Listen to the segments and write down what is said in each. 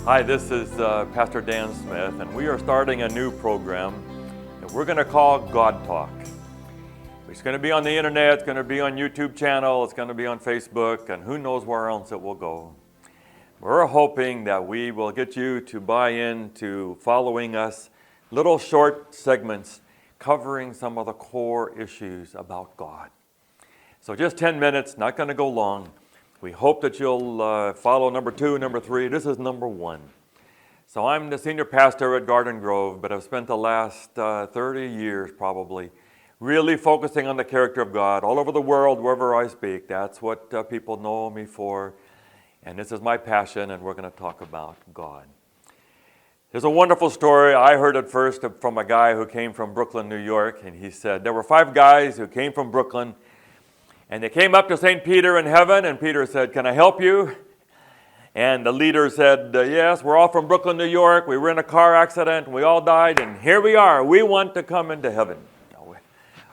Hi, this is Pastor Dan Smith, and we are starting a new program that we're going to call GodTalk. It's going to be on the internet, it's going to be on YouTube channel, it's going to be on Facebook, and who knows where else it will go. We're hoping that we will get you to buy into following us, little short segments covering some of the core issues about God. So just 10 minutes, not going to go long. We hope that you'll follow number 2, number 3. This is number 1. So I'm the senior pastor at Garden Grove, but I've spent the last 30 years probably really focusing on the character of God all over the world, wherever I speak. That's what people know me for. And this is my passion, and we're going to talk about God. There's a wonderful story. I heard it first from a guy who came from Brooklyn, New York, and he said there were 5 guys who came from Brooklyn, and they came up to St. Peter in heaven, and Peter said, "Can I help you?" And the leader said, "Yes, we're all from Brooklyn, New York. We were in a car accident, and we all died, and here we are. We want to come into heaven."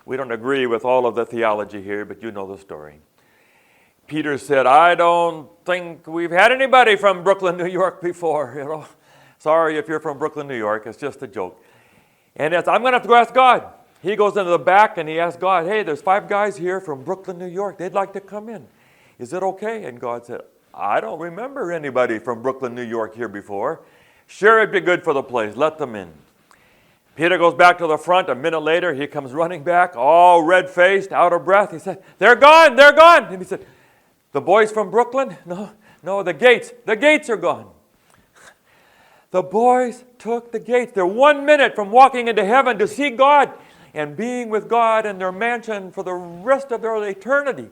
We don't agree with all of the theology here, but you know the story. Peter said, "I don't think we've had anybody from Brooklyn, New York before. Sorry if you're from Brooklyn, New York. It's just a joke." And I'm going to have to go ask God. He goes into the back and he asks God, "Hey, there's 5 guys here from Brooklyn, New York. They'd like to come in. Is it okay?" And God said, "I don't remember anybody from Brooklyn, New York here before. Sure, it'd be good for the place. Let them in." Peter goes back to the front. A minute later, he comes running back, all red-faced, out of breath. He said, "They're gone, they're gone." And he said, "The boys from Brooklyn? No, the gates are gone." The boys took the gates. They're 1 minute from walking into heaven to see God and being with God in their mansion for the rest of their eternity.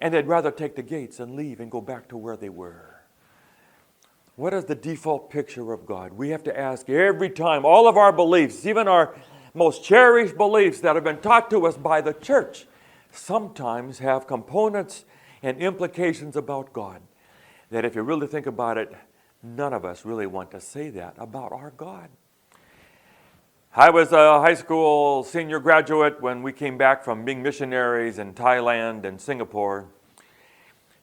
And they'd rather take the gates and leave and go back to where they were. What is the default picture of God? We have to ask every time. All of our beliefs, even our most cherished beliefs that have been taught to us by the church, sometimes have components and implications about God that if you really think about it, none of us really want to say that about our God. I was a high school senior graduate when we came back from being missionaries in Thailand and Singapore.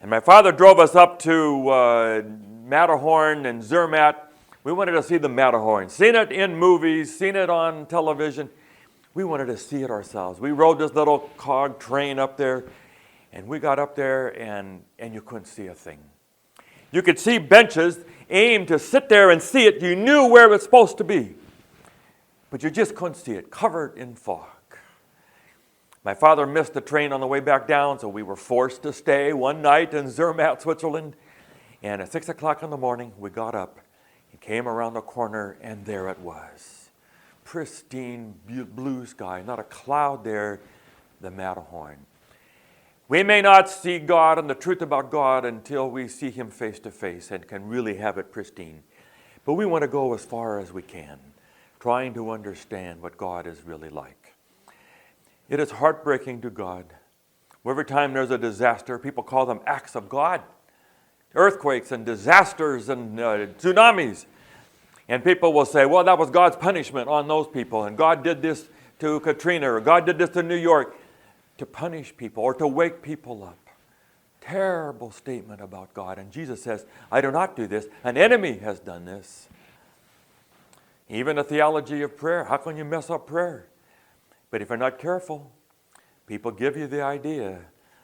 And my father drove us up to Matterhorn and Zermatt. We wanted to see the Matterhorn. Seen it in movies, seen it on television. We wanted to see it ourselves. We rode this little cog train up there, and we got up there, and you couldn't see a thing. You could see benches aimed to sit there and see it. You knew where it was supposed to be, but you just couldn't see it, covered in fog. My father missed the train on the way back down, so we were forced to stay one night in Zermatt, Switzerland. And at 6 o'clock in the morning, we got up and came around the corner, and there it was. Pristine blue sky, not a cloud there, the Matterhorn. We may not see God and the truth about God until we see Him face to face and can really have it pristine. But we want to go as far as we can, trying to understand what God is really like. It is heartbreaking to God. Every time there's a disaster, people call them acts of God. Earthquakes and disasters and tsunamis. And people will say, well, that was God's punishment on those people. And God did this to Katrina, or God did this to New York, to punish people or to wake people up. Terrible statement about God. And Jesus says, "I do not do this. An enemy has done this." Even the theology of prayer. How can you mess up prayer? But if you're not careful, people give you the idea.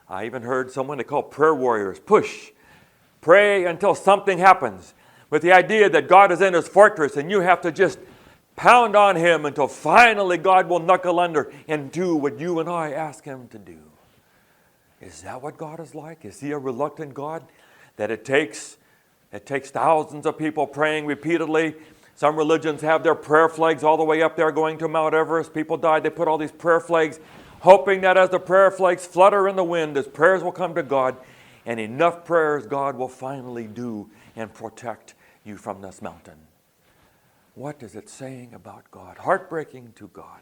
I even heard someone they call prayer warriors. Push. Pray until something happens. With the idea that God is in His fortress and you have to just pound on Him until finally God will knuckle under and do what you and I ask Him to do. Is that what God is like? Is He a reluctant God? That it takes thousands of people praying repeatedly. Some religions have their prayer flags all the way up there going to Mount Everest. People died. They put all these prayer flags, hoping that as the prayer flags flutter in the wind, as prayers will come to God, and enough prayers God will finally do and protect you from this mountain. What is it saying about God? Heartbreaking to God.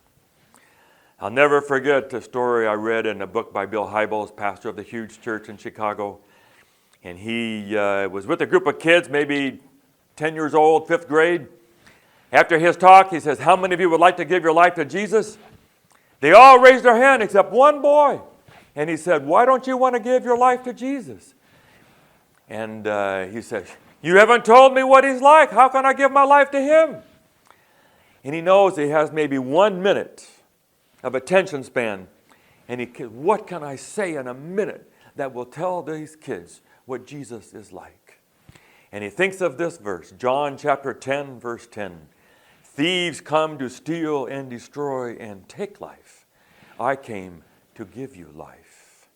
I'll never forget the story I read in a book by Bill Hybels, pastor of the huge church in Chicago. And he was with a group of kids, maybe 10 years old, 5th grade. After his talk, he says, "How many of you would like to give your life to Jesus?" They all raised their hand except one boy. And he said, "Why don't you want to give your life to Jesus?" And he said, You haven't told me what he's like. How can I give my life to him? And he knows he has maybe 1 minute of attention span. And what can I say in a minute that will tell these kids what Jesus is like? And he thinks of this verse, John chapter 10, verse 10. Thieves come to steal and destroy and take life. I came to give you life.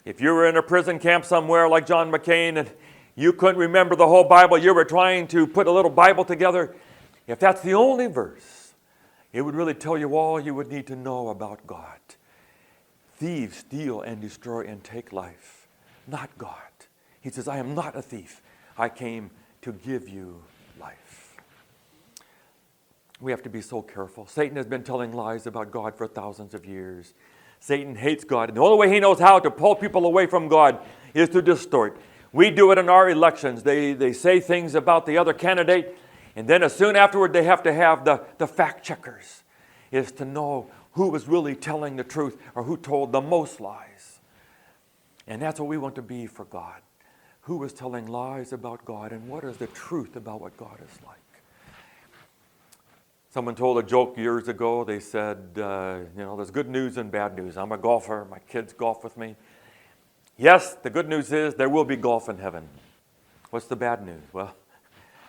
If you were in a prison camp somewhere like John McCain and you couldn't remember the whole Bible, you were trying to put a little Bible together, if that's the only verse, it would really tell you all you would need to know about God. Thieves steal and destroy and take life, not God. He says, I am not a thief. I came to give you life. We have to be so careful. Satan has been telling lies about God for thousands of years. Satan hates God. And the only way he knows how to pull people away from God is to distort. We do it in our elections. They say things about the other candidate, and then as soon afterward they have to have the fact checkers, is to know who was really telling the truth or who told the most lies. And that's what we want to be for God. Who was telling lies about God and what is the truth about what God is like? Someone told a joke years ago. They said, there's good news and bad news. I'm a golfer. My kids golf with me. Yes, the good news is there will be golf in heaven. What's the bad news? Well,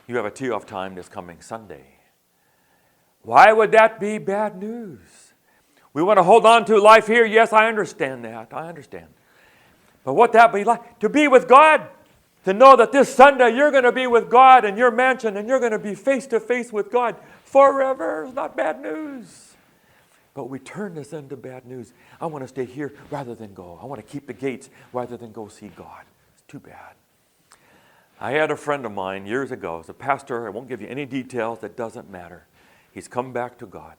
you have a tee-off time this coming Sunday. Why would that be bad news? We want to hold on to life here. Yes, I understand that. I understand. But what that be like? To be with God. To know that this Sunday you're going to be with God in your mansion and you're going to be face to face with God forever. It's not bad news. But we turn this into bad news. I want to stay here rather than go. I want to keep the gates rather than go see God. It's too bad. I had a friend of mine years ago. He's a pastor. I won't give you any details. That doesn't matter. He's come back to God.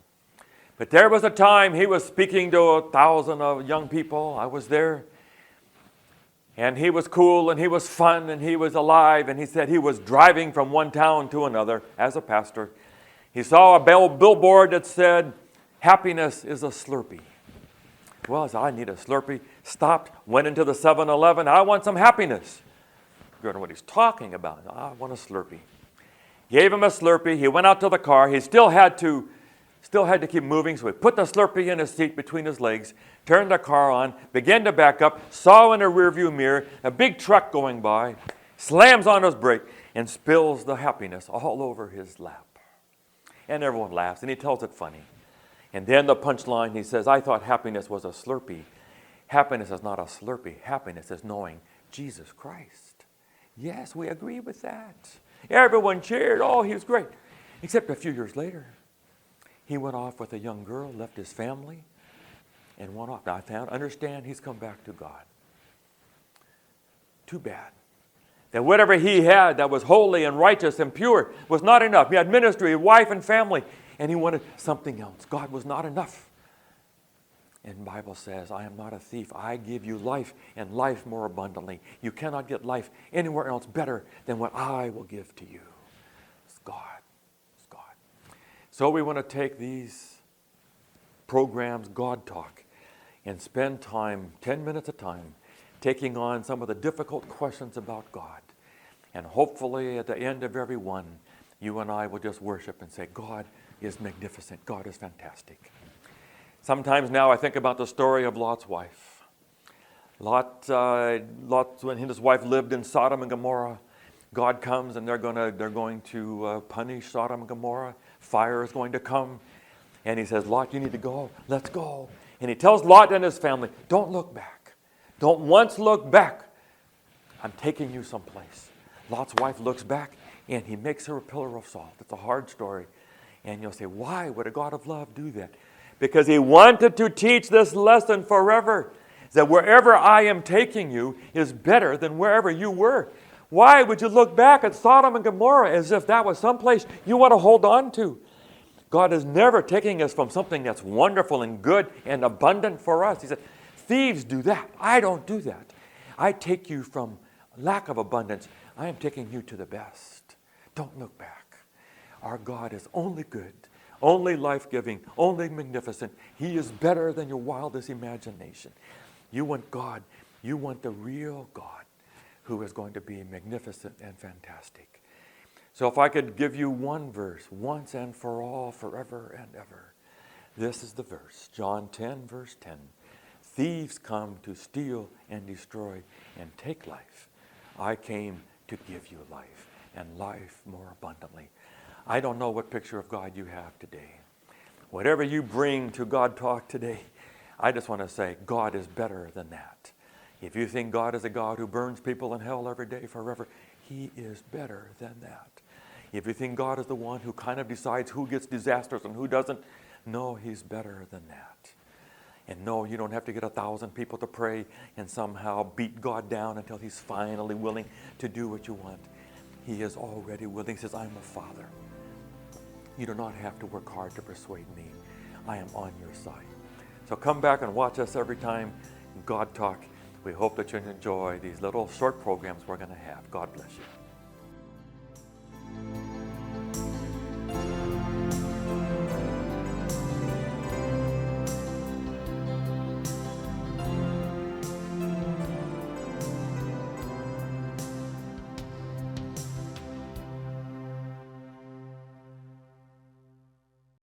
But there was a time he was speaking to 1,000 of young people. I was there. And he was cool and he was fun and he was alive. And he said he was driving from one town to another as a pastor. He saw a billboard that said, happiness is a Slurpee. Well, I said, I need a Slurpee. Stopped, went into the 7-Eleven. I want some happiness. I don't know what he's talking about. I want a Slurpee. Gave him a Slurpee. He went out to the car. He still had to keep moving, so he put the Slurpee in his seat between his legs, turned the car on, began to back up, saw in a rearview mirror a big truck going by, slams on his brake, and spills the happiness all over his lap. And everyone laughs, and he tells it funny. And then the punchline, he says, I thought happiness was a Slurpee. Happiness is not a Slurpee. Happiness is knowing Jesus Christ. Yes, we agree with that. Everyone cheered. Oh, he was great. Except a few years later, he went off with a young girl, left his family, and went off. Now, understand he's come back to God. Too bad. That whatever he had that was holy and righteous and pure was not enough. He had ministry, wife and family, and he wanted something else. God was not enough. And the Bible says, I am not a thief. I give you life and life more abundantly. You cannot get life anywhere else better than what I will give to you. It's God. It's God. So we want to take these programs, GodTalk, and spend time, 10 minutes a time, taking on some of the difficult questions about God. And hopefully at the end of every one, you and I will just worship and say, God is magnificent. God is fantastic. Sometimes now I think about the story of Lot's wife. Lot, when he and his wife lived in Sodom and Gomorrah, God comes and they're going to punish Sodom and Gomorrah. Fire is going to come. And he says, Lot, you need to go. Let's go. And he tells Lot and his family, don't look back. Don't once look back. I'm taking you someplace. Lot's wife looks back and he makes her a pillar of salt. It's a hard story. And you'll say, why would a God of love do that? Because he wanted to teach this lesson forever, that wherever I am taking you is better than wherever you were. Why would you look back at Sodom and Gomorrah as if that was someplace you want to hold on to? God is never taking us from something that's wonderful and good and abundant for us. He said, thieves do that. I don't do that. I take you from lack of abundance. I am taking you to the best. Don't look back. Our God is only good, only life-giving, only magnificent. He is better than your wildest imagination. You want God. You want the real God who is going to be magnificent and fantastic. So if I could give you one verse, once and for all, forever and ever, this is the verse, John 10, verse 10. Thieves come to steal and destroy and take life. I came to give you life, and life more abundantly. I don't know what picture of God you have today. Whatever you bring to God Talk today, I just want to say God is better than that. If you think God is a God who burns people in hell every day forever, He is better than that. If you think God is the one who kind of decides who gets disasters and who doesn't, no, He's better than that. And no, you don't have to get 1,000 people to pray and somehow beat God down until He's finally willing to do what you want. He is already willing. He says, I'm a Father. You do not have to work hard to persuade me. I am on your side. So come back and watch us every time God Talk. We hope that you enjoy these little short programs we're going to have. God bless you.